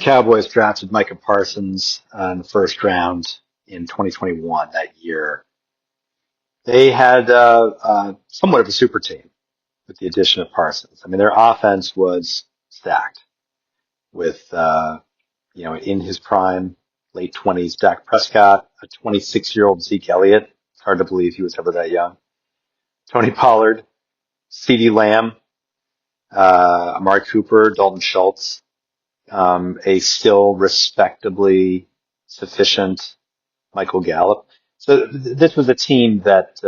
Cowboys drafted Micah Parsons in the first round in 2021 that year, they had somewhat of a super team with the addition of Parsons. I mean, their offense was stacked with, in his prime, late 20s, Dak Prescott, a 26-year-old Zeke Elliott. It's hard to believe he was ever that young. Tony Pollard, CeeDee Lamb, Amari Cooper, Dalton Schultz, a still respectably sufficient Michael Gallup. So this was a team that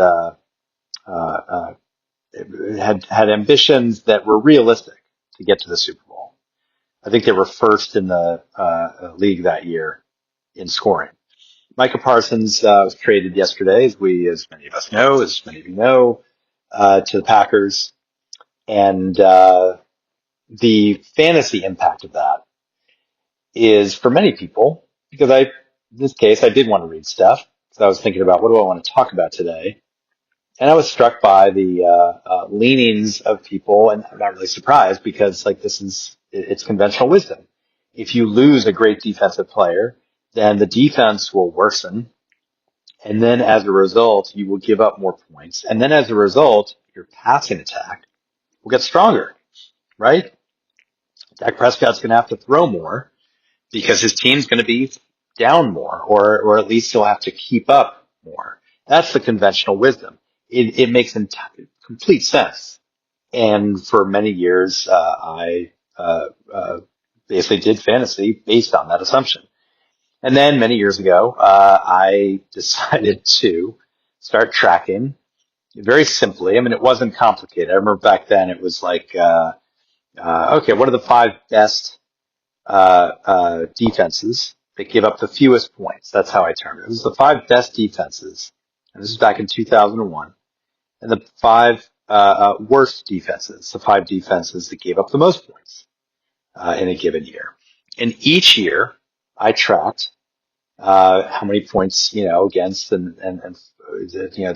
had ambitions that were realistic to get to the Super Bowl. I think they were first in the league that year in scoring. Micah Parsons was traded yesterday, as many of us know, as many of you know, to the Packers, and the fantasy impact of that is for many people, because in this case, I did want to read stuff, because I was thinking about what do I want to talk about today. And I was struck by the leanings of people, and I'm not really surprised because it's conventional wisdom. If you lose a great defensive player, then the defense will worsen. And then as a result, you will give up more points. And then as a result, your passing attack will get stronger, right? Dak Prescott's going to have to throw more because his team's going to be down more, or at least he'll have to keep up more. That's the conventional wisdom. It makes complete sense. And for many years, I basically did fantasy based on that assumption. And then many years ago, I decided to start tracking very simply. I mean, it wasn't complicated. I remember back then it was like, okay, what are the 5 best defenses that give up the fewest points? That's how I termed it. It was the 5 best defenses. And this is back in 2001. And the 5 worst defenses, the 5 defenses that gave up the most points in a given year. And each year, I tracked how many points, against and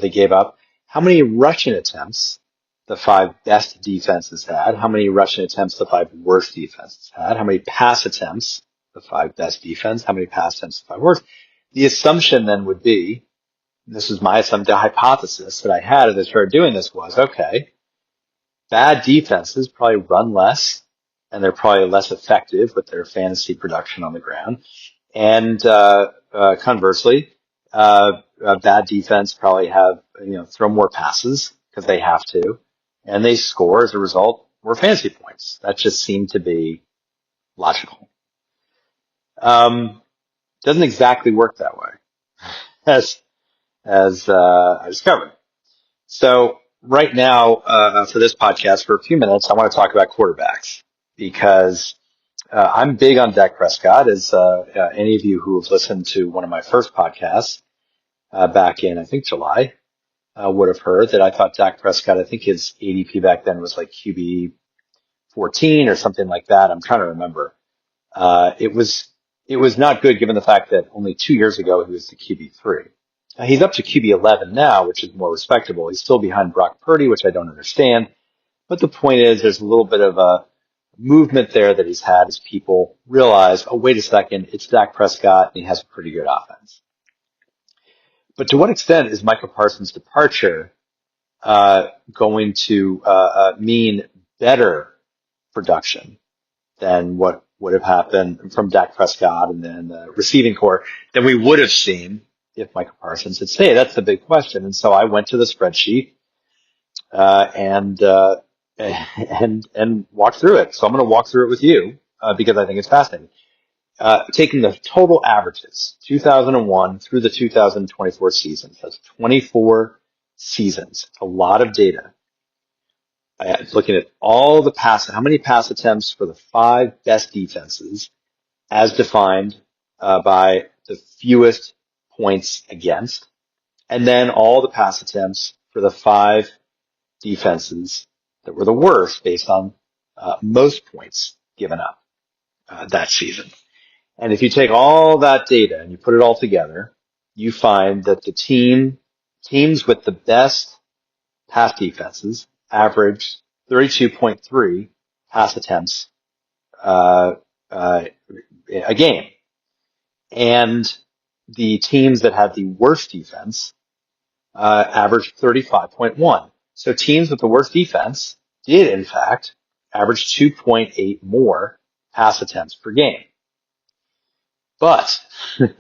they gave up, how many rushing attempts the 5 best defenses had, how many rushing attempts the 5 worst defenses had, how many pass attempts the 5 best defense, how many pass attempts the 5 worst. The assumption then would be, this is the hypothesis that I had as I started doing this was, okay, bad defenses probably run less, and they're probably less effective with their fantasy production on the ground. And conversely, bad defense probably have, throw more passes because they have to, and they score as a result more fantasy points. That just seemed to be logical. Doesn't exactly work that way, as I discovered. So right now, for this podcast, for a few minutes, I want to talk about quarterbacks because I'm big on Dak Prescott, as any of you who have listened to one of my first podcasts back in, I think, July, would have heard that I thought Dak Prescott, I think his ADP back then was like QB 14 or something like that. I'm trying to remember. It was not good given the fact that only 2 years ago he was the QB 3. He's up to QB 11 now, which is more respectable. He's still behind Brock Purdy, which I don't understand. But the point is, there's a little bit of a movement there that he's had as people realize, oh, wait a second, it's Dak Prescott, and he has a pretty good offense. But to what extent is Micah Parsons' departure going to mean better production than what would have happened from Dak Prescott and then the receiving core than we would have seen if Micah Parsons had stayed? That's the big question. And so I went to the spreadsheet and walk through it. So I'm going to walk through it with you because I think it's fascinating. Taking the total averages, 2001 through the 2024 season. That's 24 seasons. It's a lot of data. Looking at all the how many pass attempts for the 5 best defenses as defined by the fewest points against, and then all the pass attempts for the 5 defenses that were the worst based on most points given up that season. And if you take all that data and you put it all together, you find that the teams with the best pass defenses averaged 32.3 pass attempts a game. And the teams that had the worst defense averaged 35.1. So teams with the worst defense did, in fact, average 2.8 more pass attempts per game. But you're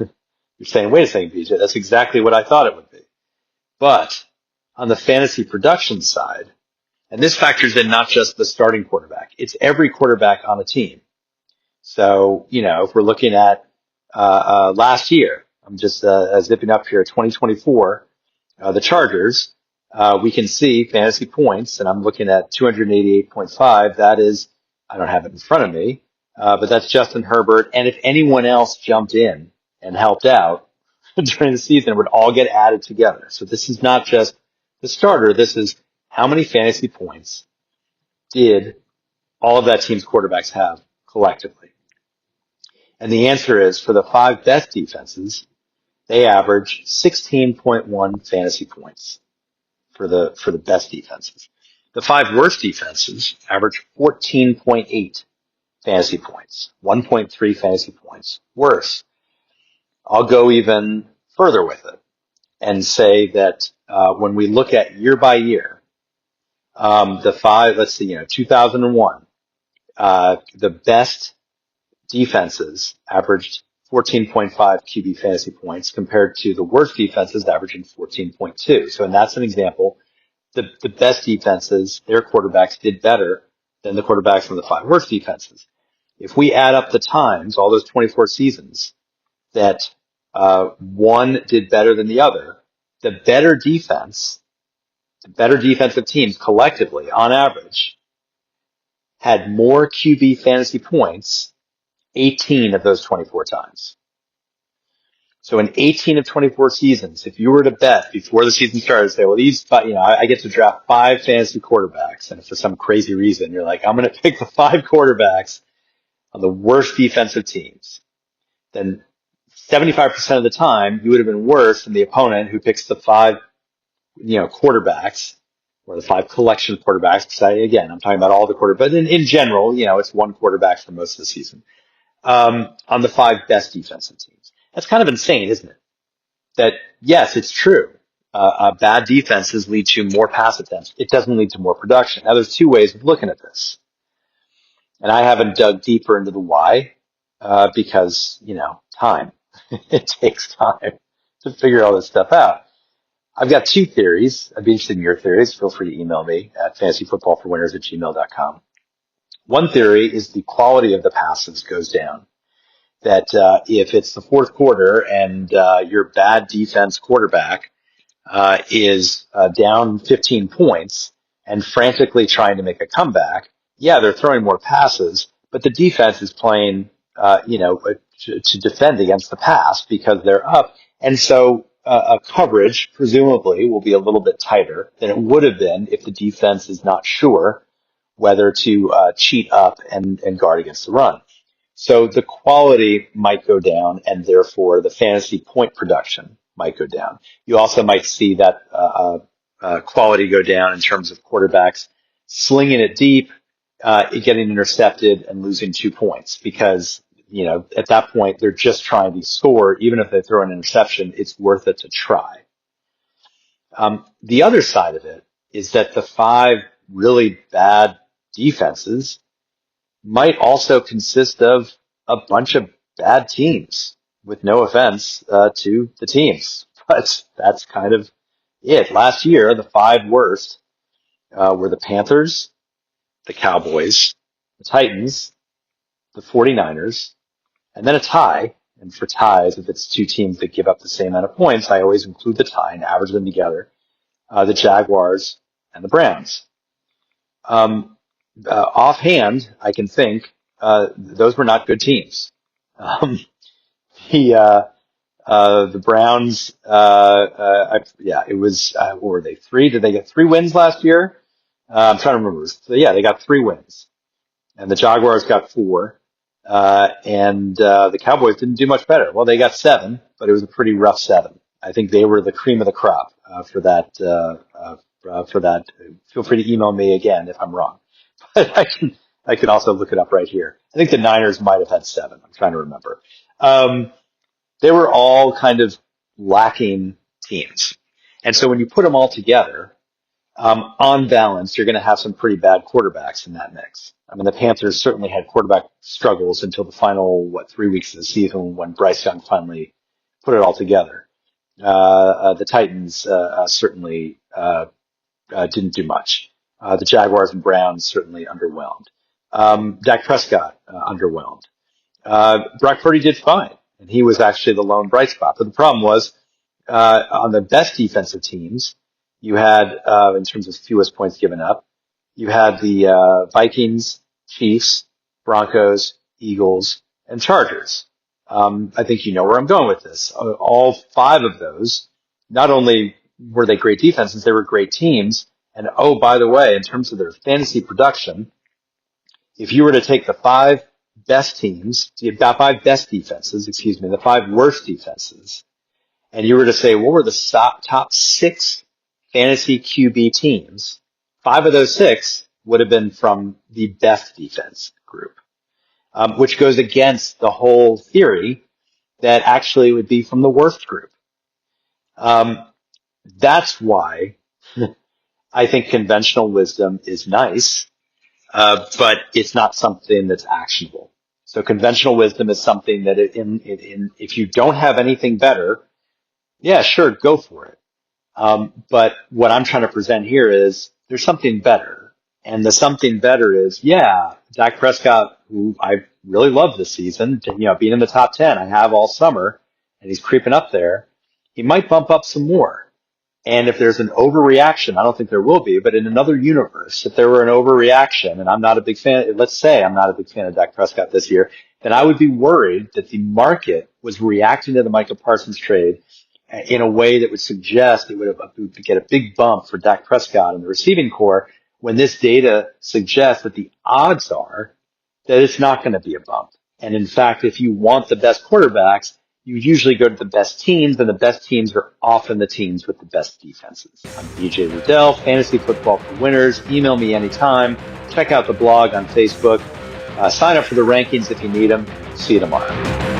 saying, wait a second, BJ, that's exactly what I thought it would be. But on the fantasy production side, and this factors in not just the starting quarterback, it's every quarterback on a team. So, if we're looking at last year, I'm just zipping up here, 2024, the Chargers, we can see fantasy points, and I'm looking at 288.5. That is, I don't have it in front of me, but that's Justin Herbert. And if anyone else jumped in and helped out during the season, it would all get added together. So this is not just the starter. This is how many fantasy points did all of that team's quarterbacks have collectively. And the answer is, for the 5 best defenses, they average 16.1 fantasy points for the best defenses. The 5 worst defenses average 14.8 fantasy points, 1.3 fantasy points worse. I'll go even further with it and say that when we look at year by year, the 5, let's see, 2001, the best defenses averaged 14.5 QB fantasy points compared to the worst defenses averaging 14.2. So, and that's an example. The best defenses, their quarterbacks did better than the quarterbacks from the 5 worst defenses. If we add up the times, all those 24 seasons, that one did better than the other, the better defensive teams collectively, on average, had more QB fantasy points 18 of those 24 times. So in 18 of 24 seasons, if you were to bet before the season started, say, well, I get to draft 5 fantasy quarterbacks, and if for some crazy reason you're like, I'm going to pick the 5 quarterbacks on the worst defensive teams, then 75% of the time you would have been worse than the opponent who picks the 5, quarterbacks, or the 5 collection quarterbacks. Because I'm talking about all the quarterbacks, but in general, it's one quarterback for most of the season. On the 5 best defensive teams. That's kind of insane, isn't it? That, yes, it's true. Bad defenses lead to more pass attempts. It doesn't lead to more production. Now, there's 2 ways of looking at this. And I haven't dug deeper into the why, because, time. It takes time to figure all this stuff out. I've got 2 theories. I'd be interested in your theories. Feel free to email me at fantasyfootballforwinners@gmail.com. One theory is the quality of the passes goes down. That if it's the 4th quarter and your bad defense quarterback is down 15 points and frantically trying to make a comeback, yeah, they're throwing more passes, but the defense is playing, to defend against the pass because they're up. And so a coverage, presumably, will be a little bit tighter than it would have been if the defense is not sure whether to cheat up and guard against the run. So the quality might go down, and therefore the fantasy point production might go down. You also might see that quality go down in terms of quarterbacks slinging it deep, getting intercepted, and losing 2 points because, at that point they're just trying to score. Even if they throw an interception, it's worth it to try. The other side of it is that the 5 really bad defenses might also consist of a bunch of bad teams, with no offense to the teams. But that's kind of it. Last year, the 5 worst were the Panthers, the Cowboys, the Titans, the 49ers, and then a tie. And for ties, if it's 2 teams that give up the same amount of points, I always include the tie and average them together, the Jaguars and the Browns. Offhand, I can think those were not good teams. The Browns, it was, what were they, 3? Did they get 3 wins last year? I'm trying to remember. So, yeah, they got 3 wins. And the Jaguars got 4. And the Cowboys didn't do much better. Well, they got 7, but it was a pretty rough 7. I think they were the cream of the crop for that. Feel free to email me again if I'm wrong. But I I can also look it up right here. I think the Niners might have had 7. I'm trying to remember. Um, they were all kind of lacking teams. And so when you put them all together, on balance, you're going to have some pretty bad quarterbacks in that mix. I mean, the Panthers certainly had quarterback struggles until the final, 3 weeks of the season when Bryce Young finally put it all together. The Titans certainly didn't do much. The Jaguars and Browns certainly underwhelmed. Dak Prescott underwhelmed. Brock Purdy did fine, and he was actually the lone bright spot. But the problem was on the best defensive teams, you had, in terms of fewest points given up, you had the Vikings, Chiefs, Broncos, Eagles, and Chargers. I think you know where I'm going with this. All 5 of those, not only were they great defenses, they were great teams. And oh, by the way, in terms of their fantasy production, if you were to take the 5 best teams, you've got 5 best defenses, the 5 worst defenses, and you were to say, what were the top 6 fantasy QB teams? 5 of those 6 would have been from the best defense group, which goes against the whole theory that actually it would be from the worst group. That's why I think conventional wisdom is nice, but it's not something that's actionable. So conventional wisdom is something that if you don't have anything better, yeah, sure, go for it. But what I'm trying to present here is there's something better. And the something better is, yeah, Dak Prescott, who I really love this season, being in the top 10, I have all summer, and he's creeping up there. He might bump up some more. And if there's an overreaction, I don't think there will be, but in another universe, if there were an overreaction, and I'm not a big fan, let's say I'm not a big fan of Dak Prescott this year, then I would be worried that the market was reacting to the Micah Parsons trade in a way that would suggest it would get a big bump for Dak Prescott in the receiving core, when this data suggests that the odds are that it's not going to be a bump. And in fact, if you want the best quarterbacks, you usually go to the best teams, and the best teams are often the teams with the best defenses. I'm BJ Liddell, Fantasy Football for Winners. Email me anytime. Check out the blog on Facebook. Sign up for the rankings if you need them. See you tomorrow.